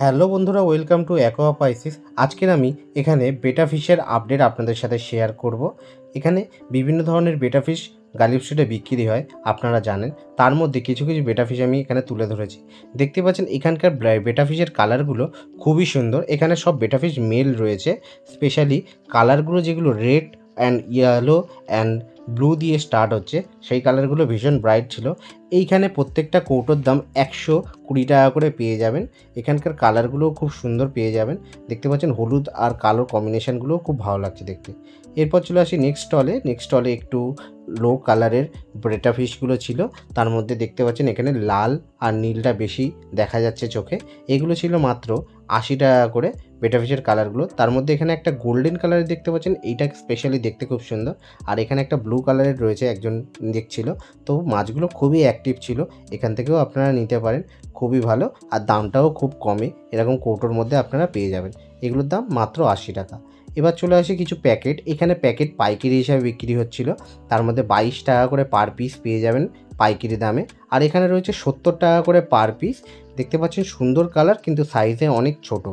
Hello বন্ধুরা, welcome to অ্যাকোয়াপাইসিস। আজকের আমি এখানে বেটা ফিশের আপডেট আপনাদের সাথে শেয়ার করব। এখানে বিভিন্ন ধরনের বেটা ফিশ গালিব স্ট্রিটে বিক্রি হয়, আপনারা জানেন। তার মধ্যে কিছু কিছু বেটা ফিশ আমি এখানে তুলে ধরেছি। দেখতে পাচ্ছেন এখানকার বেটা ফিশের কালারগুলো খুবই সুন্দর। এখানে সব বেটা ফিশ মেল রয়েছে। স্পেশালি কালারগুলো যেগুলো red and yellow and blue দিয়ে স্টার্ট হচ্ছে, সেই কালারগুলো ভীষণ ব্রাইট ছিল। এইখানে প্রত্যেকটা কৌটোর দাম 120 টাকা করে পেয়ে যাবেন। এখানকার কালারগুলোও খুব সুন্দর পেয়ে যাবেন। দেখতে পাচ্ছেন হলুদ আর কালো কম্বিনেশানগুলোও খুব ভালো লাগছে দেখতে। এরপর চলে আসি নেক্সট স্টলে একটু লো কালারের বেটা ফিশগুলো ছিল। তার মধ্যে দেখতে পাচ্ছেন এখানে লাল আর নীলটা বেশি দেখা যাচ্ছে চোখে। এগুলো ছিল মাত্র 80 টাকা করে বেটা ফিশের কালারগুলো। তার মধ্যে এখানে একটা গোল্ডেন কালারের দেখতে পাচ্ছেন, এইটা স্পেশালি দেখতে খুব সুন্দর। আর এখানে একটা ব্লু কালারের রয়েছে, একজন দেখছিল। তো মাছগুলো খুবই অ্যাক্টিভ ছিল, এখান থেকেও আপনারা নিতে পারেন। খুবই ভালো আর দামটাও খুব কমে, এরকম কৌটোর মধ্যে আপনারা পেয়ে যাবেন। এগুলোর দাম মাত্র 80 টাকা। এবার চলে আসি কিছু প্যাকেট। এখানে প্যাকেট পাইকারি হিসাবে বিক্রি হচ্ছিল। তার মধ্যে 22 টাকা করে পার পিস পেয়ে যাবেন পাইকারি দামে। আর এখানে রয়েছে 70 টাকা করে পার পিস। দেখতে পাচ্ছেন সুন্দর কালার, কিন্তু সাইজে অনেক ছোট।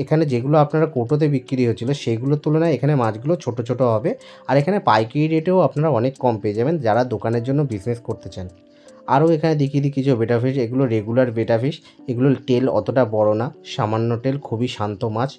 এখানে যেগুলো আপনারা কৌটোতে বিক্রি হচ্ছিল সেগুলোর তুলনায় এখানে মাছগুলো ছোট ছোট হবে। আর এখানে পাইকারি রেটেও আপনারা অনেক কম পেয়ে যাবেন যারা দোকানের জন্য বিজনেস করতে চান। আরও এখানে দেখিয়ে দিই কিছু বেটা ফিশ। এগুলো রেগুলার বেটা ফিশ। এগুলোর টেল অতটা বড় না, সামান্য টেল, খুবই শান্ত মাছ।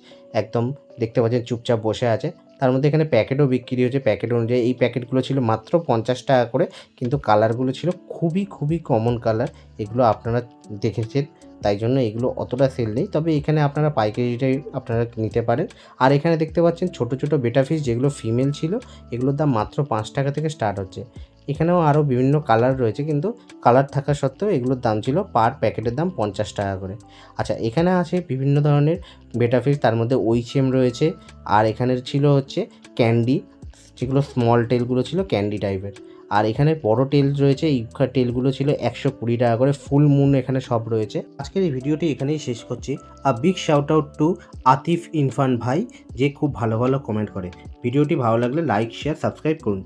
একদম দেখতে পাচ্ছেন চুপচাপ বসে আছে। তার মধ্যে এখানে প্যাকেটও বিক্রি হচ্ছে। প্যাকেট অনুযায়ী এই প্যাকেটগুলো ছিল মাত্র 50 টাকা করে, কিন্তু কালারগুলো ছিল খুবই খুবই কমন কালার। এগুলো আপনারা দেখেছেন, তাই জন্য এগুলো অতটা সেল নেই। তবে এখানে আপনারা পাইকারিটাই আপনারা নিতে পারেন। আর এখানে দেখতে পাচ্ছেন ছোট ছোট বেটা ফিশ যেগুলো ফিমেল ছিল, এগুলোর দাম মাত্র 5 টাকা থেকে স্টার্ট হচ্ছে। এখানেও আরও বিভিন্ন কালার রয়েছে, কিন্তু কালার থাকা সত্ত্বেও এগুলোর দাম ছিল পার প্যাকেটের দাম 50 টাকা করে। আচ্ছা, এখানে আছে বিভিন্ন ধরনের বেটা ফিশ, তার মধ্যে ওইচেম রয়েছে। আর এখানের ছিল হচ্ছে ক্যান্ডি, যেগুলো স্মল টেলগুলো ছিল ক্যান্ডি টাইপের। আর এখানে বড় টেল রয়েছে, এই টেলগুলো ছিল 120 টাকা করে। ফুল মুন এখানে সব রয়েছে। আজকের এই ভিডিওটি এখানেই শেষ করছি। Big shout out to Atif Irfan ভাই, যে খুব ভালো ভালো কমেন্ট করে। ভিডিওটি ভালো লাগলে লাইক, শেয়ার, সাবস্ক্রাইব করুন।